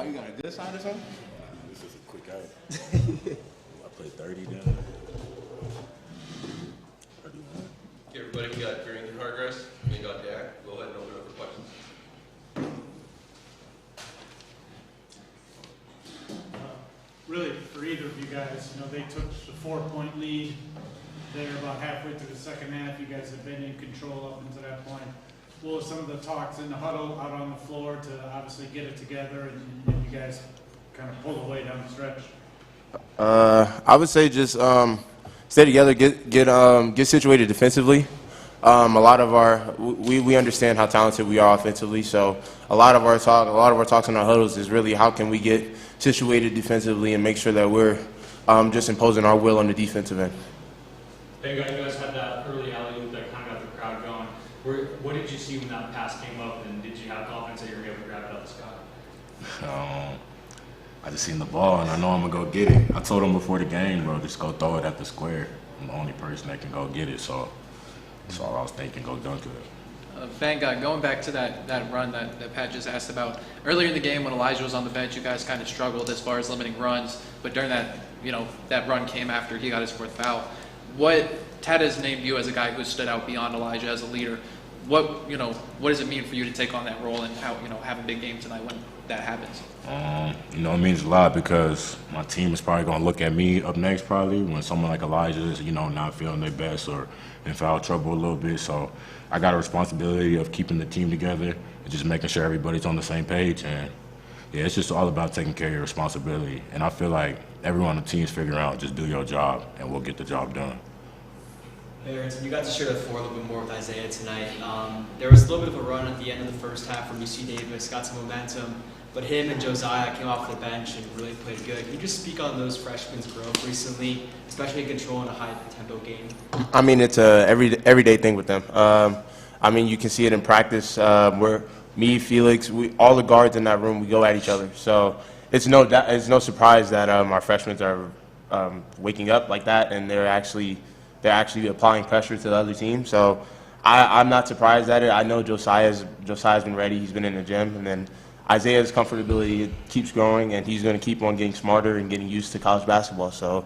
Oh, you got a good side or something? This is a quick out. I played 30 then. 31. Okay, everybody, we got Barrington, Hargress, and then got Dak. Go ahead and open up for questions. Really, for either of you guys, they took the 4-point lead there about halfway through the second half. You guys have been in control up until that point. What were some of the talks in the huddle out on the floor to obviously get it together and you guys kind of pull away down the stretch? I would say just stay together, get situated defensively. A lot of we understand how talented we are offensively, so a lot of our talks in our huddles is really how can we get situated defensively and make sure that we're just imposing our will on the defensive end. Bangot, you guys had that early alley-oop that kind of got the crowd going. What did you see when that pass came up, and did you have confidence that you were going to be able to grab it out of the sky? I just seen the ball, and I know I'm going to go get it. I told him before the game, bro, just go throw it at the square. I'm the only person that can go get it, so that's all I was thinking, go dunk it. Bangot, going back to that run that Pat just asked about, earlier in the game when Elijah was on the bench, you guys kind of struggled as far as limiting runs, but during that, that run came after he got his fourth foul. What Tad has named you as a guy who stood out beyond Elijah as a leader. What does it mean for you to take on that role and how have a big game tonight when that happens? It means a lot because my team is probably going to look at me up next probably when someone like Elijah is, not feeling their best or in foul trouble a little bit. So I got a responsibility of keeping the team together and just making sure everybody's on the same page. And yeah, it's just all about taking care of your responsibility. And I feel like everyone on the team is figuring out just do your job and we'll get the job done. Barrington, you got to share the floor a little bit more with Isaiah tonight. There was a little bit of a run at the end of the first half from UC Davis, got some momentum, but him and Josiah came off the bench and really played good. Can you just speak on those freshmen's growth recently, especially controlling a high-tempo game? I mean, it's a everyday thing with them. You can see it in practice where me, Felix, all the guards in that room, we go at each other. So it's no surprise that our freshmen are waking up like that, and they're actually applying pressure to the other team. So I'm not surprised at it. I know Josiah's been ready. He's been in the gym, and then Isaiah's comfortability keeps growing, and he's going to keep on getting smarter and getting used to college basketball. So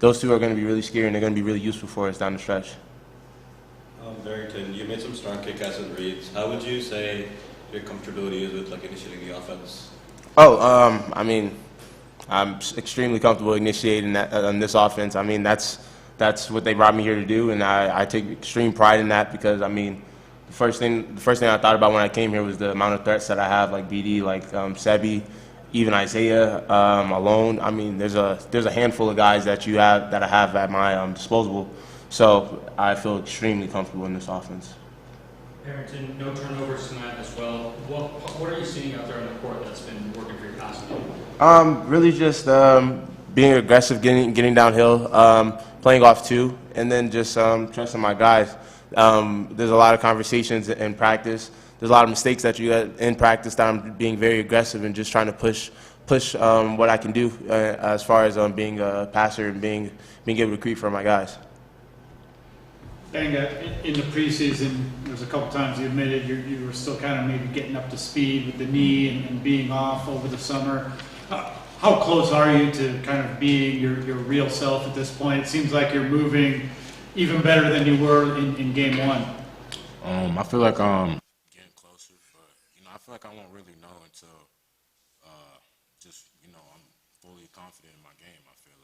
those two are going to be really scary, and they're going to be really useful for us down the stretch. Barrington, you made some strong kick-outs and reads. How would you say your comfortability is with initiating the offense? I'm extremely comfortable initiating that on this offense. That's what they brought me here to do, and I take extreme pride in that because the first thing I thought about when I came here was the amount of threats that I have, like BD, like Sebi, even Isaiah alone. There's a handful of guys that I have at my disposal, so I feel extremely comfortable in this offense. Barrington, no turnovers tonight as well. What are you seeing out there on the court that's been working for your passing game? Really just being aggressive, getting downhill, playing off two, and then just trusting my guys. There's a lot of conversations in practice. There's a lot of mistakes that you get in practice that I'm being very aggressive and just trying to push what I can do as far as being a passer and being able to create for my guys. Bangot, in the preseason, there's a couple times you admitted you were still kind of maybe getting up to speed with the knee and being off over the summer. How close are you to kind of being your real self at this point? It seems like you're moving even better than you were in game one. I feel like I'm getting closer, but I feel like I won't really know until I'm fully confident in my game. I feel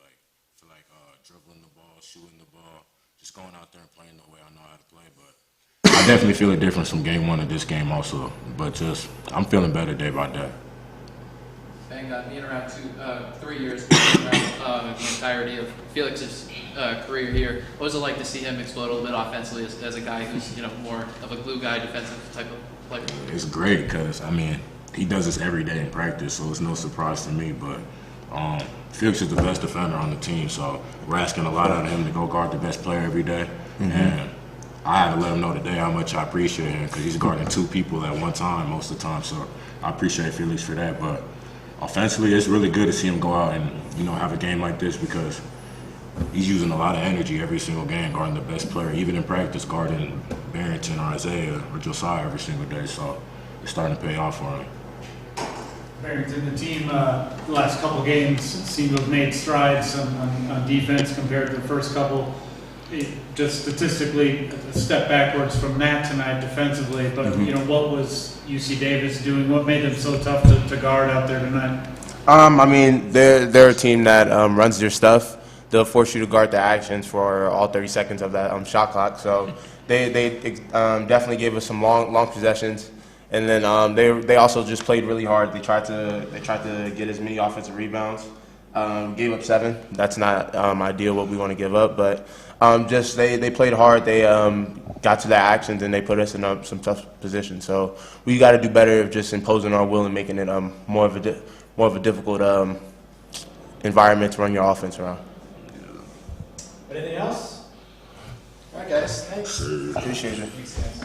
like dribbling the ball, shooting the ball, just going out there and playing the way I know how to play. But I definitely feel a difference from game one to this game also. But I'm feeling better day by day. Bangot, being around 3 years, being around the entirety of Felix's career here, what was it like to see him explode a little bit offensively as a guy who's more of a glue guy, defensive type of player? It's great because he does this every day in practice, so it's no surprise to me. But Felix is the best defender on the team, so we're asking a lot out of him to go guard the best player every day. Mm-hmm. And I had to let him know today how much I appreciate him because he's guarding two people at one time most of the time. So I appreciate Felix for that. But offensively, it's really good to see him go out and have a game like this because he's using a lot of energy every single game guarding the best player, even in practice guarding Barrington or Isaiah or Josiah every single day. So it's starting to pay off for him. Barrington, the team, the last couple games seem to have made strides on defense compared to the first couple. Just statistically, a step backwards from that tonight defensively. But what was UC Davis doing? What made them so tough to guard out there tonight? I mean, they're a team that runs their stuff. They'll force you to guard the actions for all 30 seconds of that shot clock. So they definitely gave us some long possessions. And then they also just played really hard. They tried to get as many offensive rebounds. Gave up 7. That's not ideal what we want to give up, but just they played hard. They got to the actions and they put us in some tough positions. So we got to do better of just imposing our will and making it more of a difficult environment to run your offense around. Anything else? All right, guys. Thanks. Appreciate it. Thanks, guys.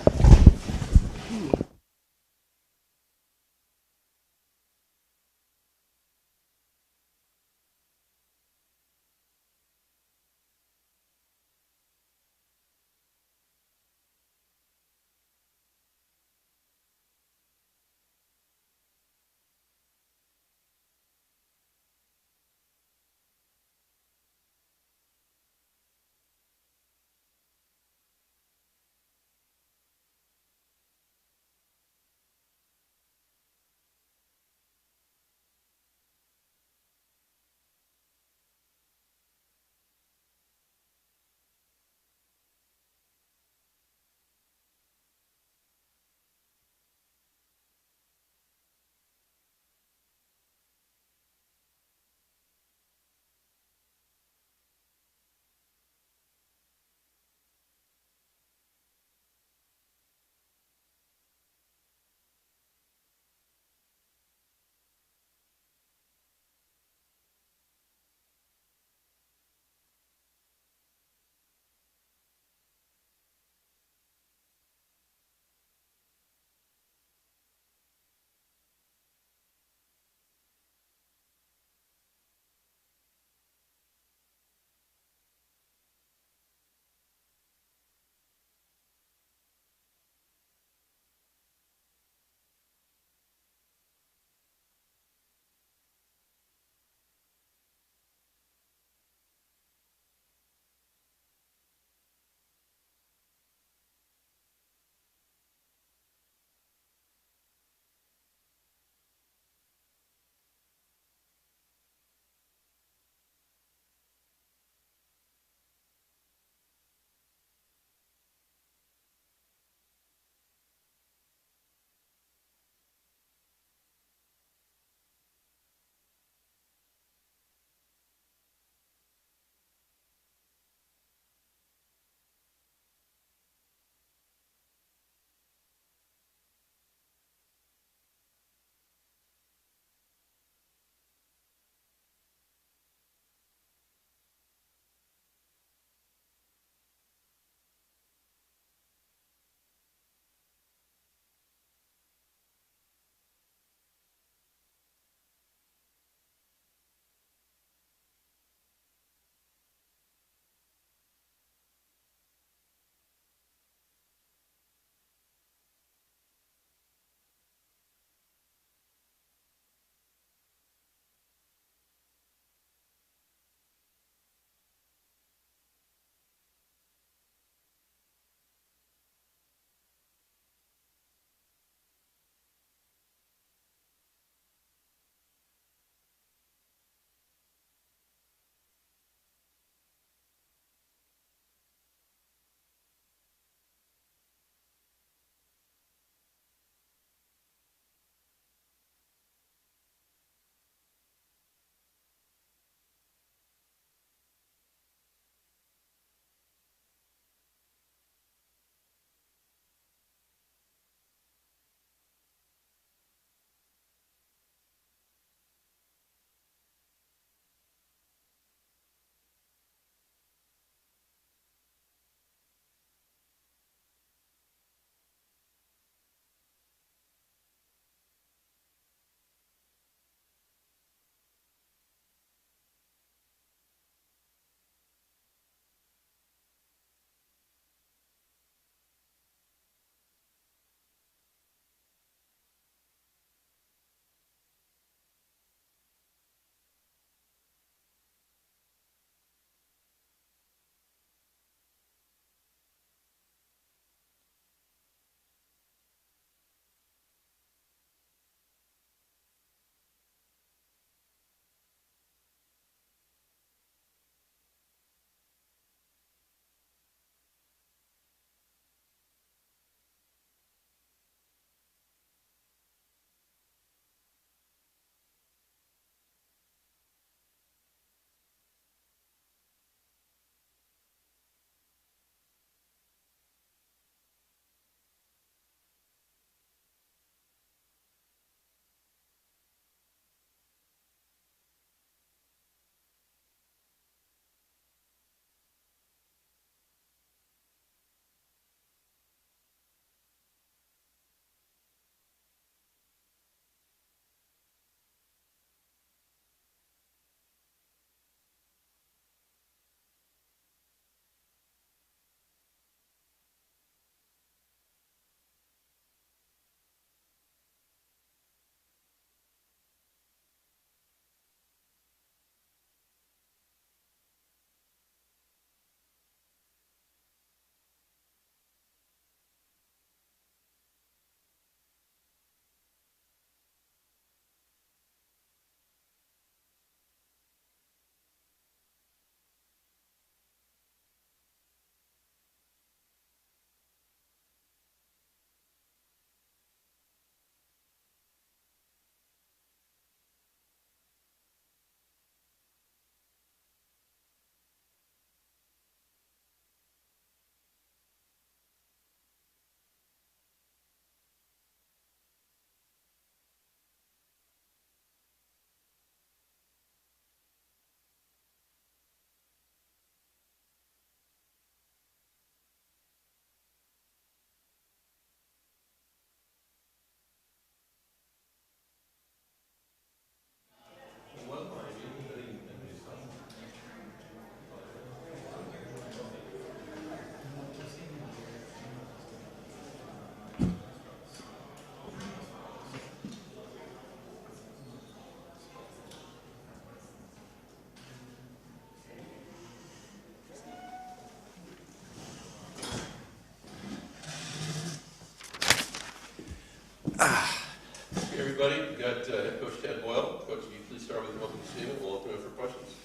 Hey everybody, we got head coach Tad Boyle. Coach, if you please start with your opening statement. We'll open it for questions.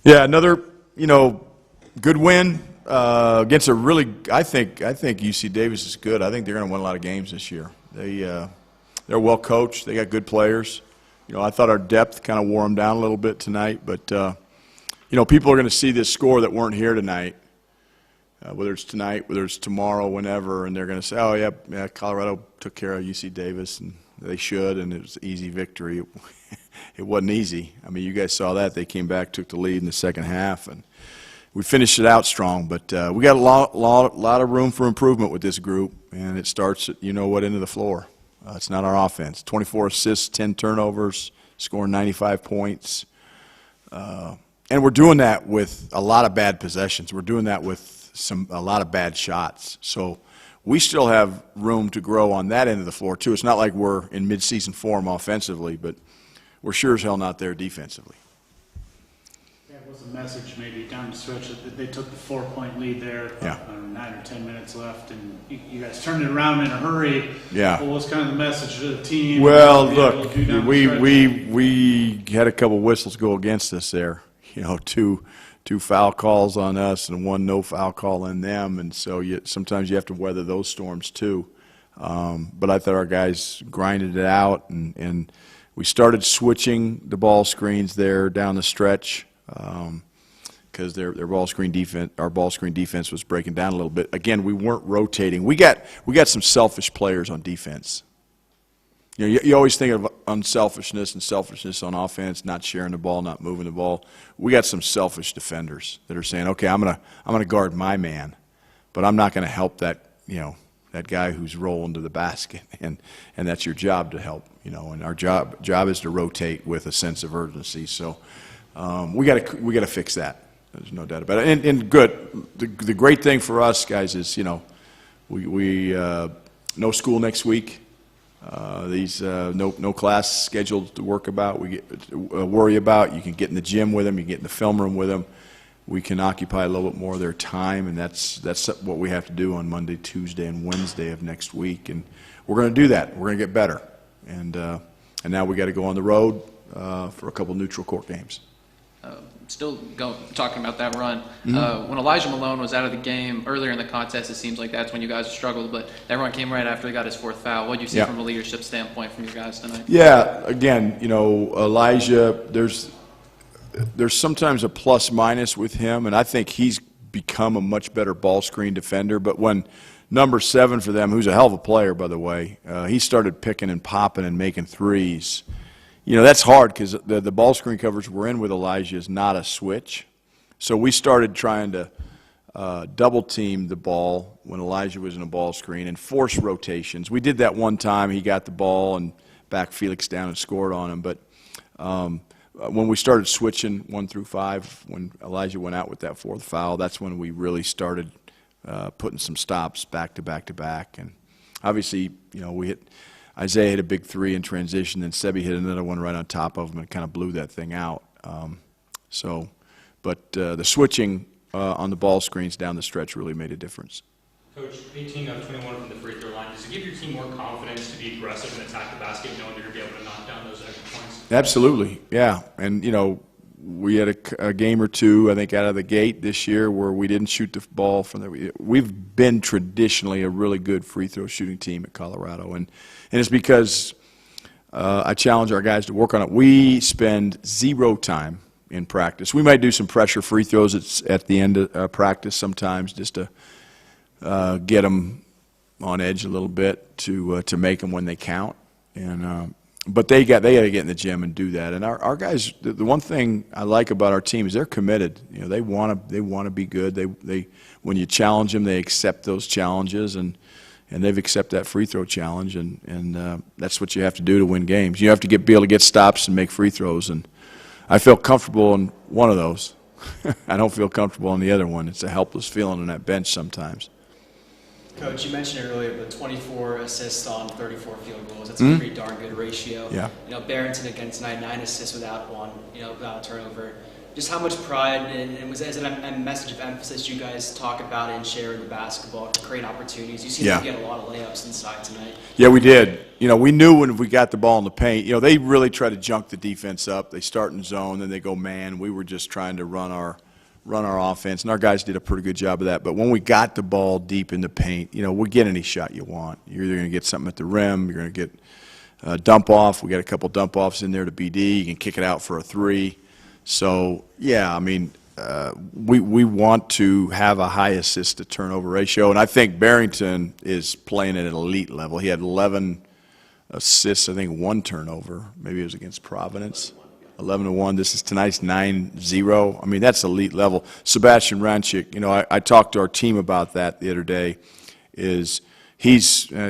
Yeah, another, good win against a really, I think UC Davis is good. I think they're going to win a lot of games this year. They're well coached. They got good players. I thought our depth kind of wore them down a little bit tonight, but people are going to see this score that weren't here tonight, whether it's tonight, whether it's tomorrow, whenever, and they're going to say, oh, yeah, Colorado took care of UC Davis, and they should, and it was an easy victory. It wasn't easy. I mean, you guys saw that. They came back, took the lead in the second half, and we finished it out strong. But we got a lot of room for improvement with this group, and it starts at what end of the floor. It's not our offense. 24 assists, 10 turnovers, scoring 95 points. And we're doing that with a lot of bad possessions. We're doing that with a lot of bad shots. So we still have room to grow on that end of the floor, too. It's not like we're in midseason form offensively, but we're sure as hell not there defensively. That was a message maybe down the stretch that they took the 4-point lead there. Yeah. 9 or 10 minutes left, and you guys turned it around in a hurry. Yeah. What was kind of the message to the team? Well, look, we had a couple whistles go against us there. Two foul calls on us and one no foul call on them, and so sometimes you have to weather those storms too. But I thought our guys grinded it out, and we started switching the ball screens there down the stretch because their ball screen defense, our ball screen defense, was breaking down a little bit. Again, we weren't rotating. We got some selfish players on defense. You always think of unselfishness and selfishness on offense, not sharing the ball, not moving the ball. We got some selfish defenders that are saying, okay, I'm gonna guard my man, but I'm not gonna help that that guy who's rolling to the basket, and that's your job to help. And our job is to rotate with a sense of urgency. So we got to fix that. There's no doubt about it. And good. The great thing for us guys is we no school next week. No class scheduled to worry about. You can get in the gym with them. You can get in the film room with them. We can occupy a little bit more of their time, and that's what we have to do on Monday, Tuesday, and Wednesday of next week. And we're going to do that. We're going to get better. And now we got to go on the road for a couple neutral court games. Talking about that run. When Elijah Malone was out of the game earlier in the contest, it seems like that's when you guys struggled, but that run came right after he got his 4th foul. What did you see from a leadership standpoint from you guys tonight? Yeah, again, Elijah, there's sometimes a plus minus with him, and I think he's become a much better ball screen defender. But when number 7 for them, who's a hell of a player, by the way, he started picking and popping and making threes. That's hard because the ball screen coverage we're in with Elijah is not a switch. So we started trying to double team the ball when Elijah was in a ball screen and force rotations. We did that one time. He got the ball and backed Felix down and scored on him. But when we started switching 1 through 5, when Elijah went out with that 4th foul, that's when we really started putting some stops back to back to back. And obviously, Isaiah hit a big 3 in transition, and Sebi hit another one right on top of him and kind of blew that thing out. But the switching on the ball screens down the stretch really made a difference. Coach, 18 of 21 from the free throw line. Does it give your team more confidence to be aggressive and attack the basket, knowing that you're going to be able to knock down those extra points? Absolutely, yeah. And, we had a game or two, I think, out of the gate this year where we didn't shoot the ball from there. We've been traditionally a really good free throw shooting team at Colorado, and it's because I challenge our guys to work on it. We spend 0 time in practice. We might do some pressure free throws at the end of practice sometimes just to get them on edge a little bit to make them when they count. But they got to get in the gym and do that. And our guys, the one thing I like about our team is they're committed. They want to be good. They when you challenge them, they accept those challenges, and they've accepted that free throw challenge, and that's what you have to do to win games. You have to be able to get stops and make free throws, and I feel comfortable in one of those. I don't feel comfortable in the other one. It's a helpless feeling on that bench sometimes. Coach, you mentioned earlier, but 24 assists on 34 field goals. That's a pretty darn good ratio. Yeah. Barrington again tonight, 9 assists without one, without a turnover. just how much pride and was it a message of emphasis you guys talk about and share in the basketball to create opportunities? You seem to get a lot of layups inside tonight. Yeah, we did. You know, we knew when we got the ball in the paint, you know, they really try to junk the defense up. They start in zone, then they go man. We were just trying to run our offense, and our guys did a pretty good job of that. But when we got the ball deep in the paint, you know, we'll get any shot you want. You're either going to get something at the rim, you're going to get a dump off. We got a couple dump offs in there to BD. You can kick it out for a three. So, yeah, I mean, we want to have a high assist to turnover ratio, and I think Barrington is playing at an elite level. He had 11 assists, I think 1 turnover. Maybe it was against Providence. 11-1. This is tonight's 9-0. I mean, that's elite level. Sebastian Ranchik, you know, I talked to our team about that the other day. He's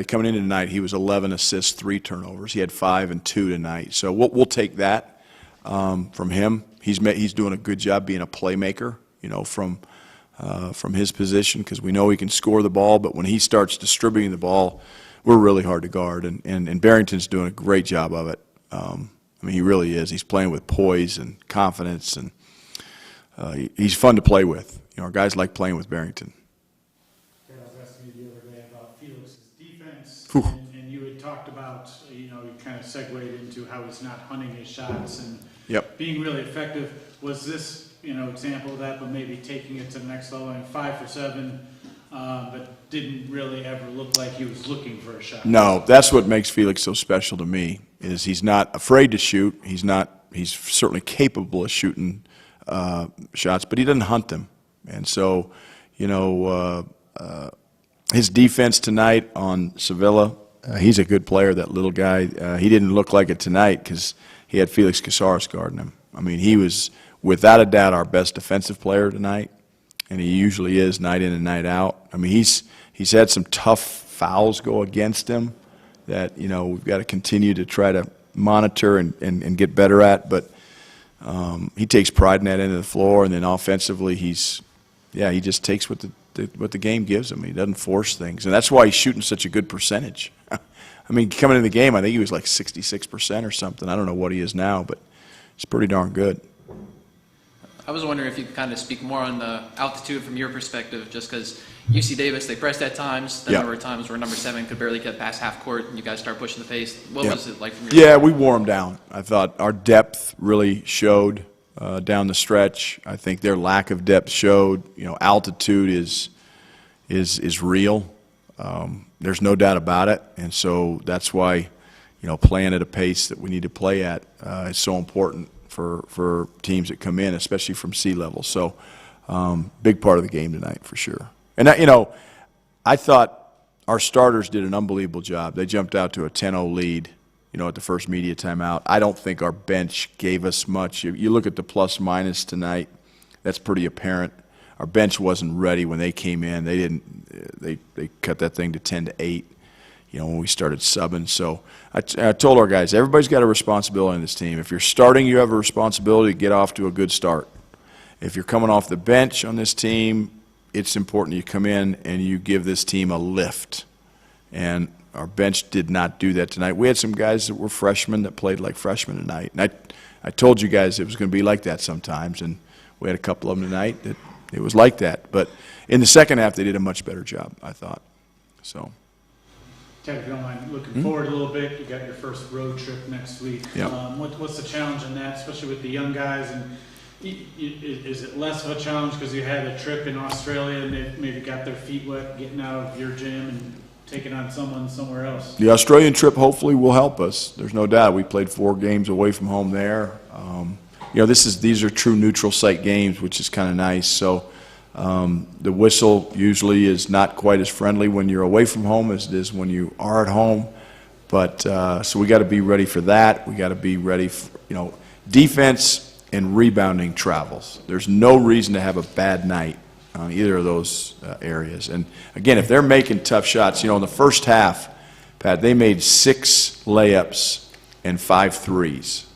coming in tonight. He was 11 assists, 3 turnovers. He had 5 and 2 tonight. So we'll take that from him. He's doing a good job being a playmaker, you know, from his position, because we know he can score the ball. But when he starts distributing the ball, we're really hard to guard. And Barrington's doing a great job of it. I mean, he really is. He's playing with poise and confidence, and he's fun to play with. You know, our guys like playing with Barrington. I was asking you the other day about Felix's defense, Whew. and you had talked about, you know, you kind of segued into how he's not hunting his shots and being really effective. Was this, you know, example of that, but maybe taking it to the next level? I mean, 5 for 7, but didn't really ever look like he was looking for a shot. No, that's what makes Felix so special to me, is he's not afraid to shoot. He's certainly capable of shooting shots, but he doesn't hunt them. And so, you know, his defense tonight on Sevilla, he's a good player, that little guy. He didn't look like it tonight because he had Felix Casares guarding him. I mean, he was without a doubt our best defensive player tonight, and he usually is night in and night out. I mean, he's had some tough fouls go against him that, you know, we've got to continue to try to monitor and get better at. But he takes pride in that end of the floor, and then offensively he just takes what the game gives him. He doesn't force things, and that's why he's shooting such a good percentage. I mean, coming in the game, I think he was like 66% or something. I don't know what he is now, but it's pretty darn good. I was wondering if you could kind of speak more on the altitude from your perspective, just because UC Davis, they pressed at times. Then there were times where number 7 could barely get past half court, and you guys start pushing the pace. What was it like from your Yeah, we wore them down. I thought our depth really showed down the stretch. I think their lack of depth showed. You know, altitude is real. There's no doubt about it, and so that's why, you know, playing at a pace that we need to play at is so important for teams that come in, especially from sea level. So, big part of the game tonight for sure. And you know, I thought our starters did an unbelievable job. They jumped out to a 10-0 lead, you know, at the first media timeout. I don't think our bench gave us much. You look at the plus minus tonight, that's pretty apparent. Our bench wasn't ready when they came in. They didn't. They cut that thing to 10-8. You know, when we started subbing. So I told our guys, everybody's got a responsibility in this team. If you're starting, you have a responsibility to get off to a good start. If you're coming off the bench on this team, it's important you come in and you give this team a lift. And our bench did not do that tonight. We had some guys that were freshmen that played like freshmen tonight. And I told you guys it was going to be like that sometimes, and we had a couple of them tonight that it was like that. But in the second half, they did a much better job, I thought. So. Ted, if you don't mind looking forward a little bit, you got your first road trip next week. Yep. What's the challenge in that, especially with the young guys? And is it less of a challenge because you had a trip in Australia and they maybe got their feet wet getting out of your gym and taking on someone somewhere else? The Australian trip hopefully will help us. There's no doubt. We played 4 games away from home there. You know, these are true neutral site games, which is kind of nice. So the whistle usually is not quite as friendly when you're away from home as it is when you are at home. But so we got to be ready for that. We got to be ready for, you know, defense and rebounding travels. There's no reason to have a bad night on either of those areas. And again, if they're making tough shots, you know, in the first half, Pat, they made 6 layups and 5 threes.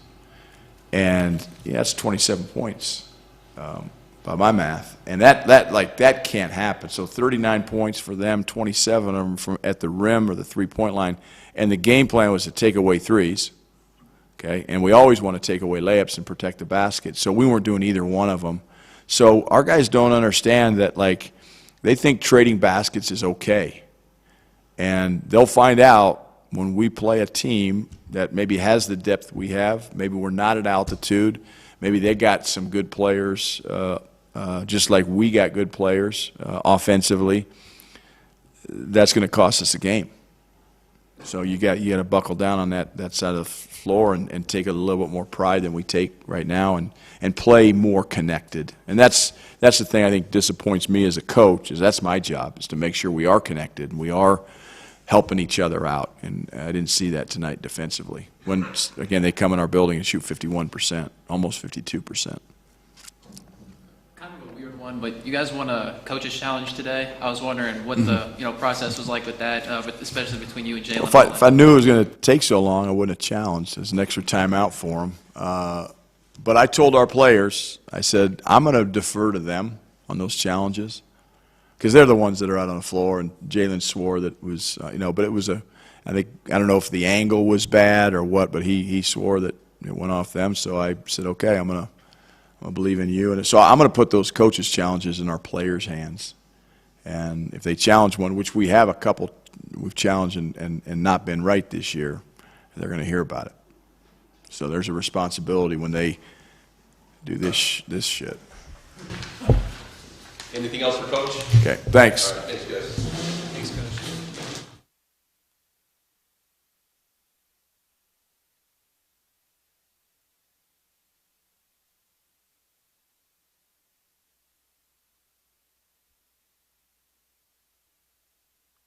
And yeah, that's 27 points by my math. And that can't happen. So 39 points for them, 27 of them from at the rim or the three-point line. And the game plan was to take away threes, okay? And we always want to take away layups and protect the basket. So we weren't doing either one of them. So our guys don't understand that, like, they think trading baskets is okay. And they'll find out when we play a team that maybe has the depth we have, maybe we're not at altitude, maybe they got some good players, just like we got good players offensively, that's going to cost us a game. So you got to buckle down on that side of the floor and take a little bit more pride than we take right now and play more connected. And that's the thing I think disappoints me as a coach, is that's my job, is to make sure we are connected and we are helping each other out. And I didn't see that tonight defensively. When, again, they come in our building and shoot 51%, almost 52%. Kind of a weird one, but you guys won a coach's challenge today. I was wondering what the process was like with that, but especially between you and Jalen. If I knew it was going to take so long, I wouldn't have challenged. There's an extra timeout for them. But I told our players, I said, I'm going to defer to them on those challenges because they're the ones that are out on the floor. And Jalen swore that it was, but it was I don't know if the angle was bad or what, but he swore that it went off them. So I said, okay, I'm going to believe in you. And so I'm going to put those coaches' challenges in our players' hands. And if they challenge one, which we have a couple we've challenged and not been right this year, they're going to hear about it. So there's a responsibility when they do this shit. Anything else for Coach? Okay, thanks. All right, thanks, guys.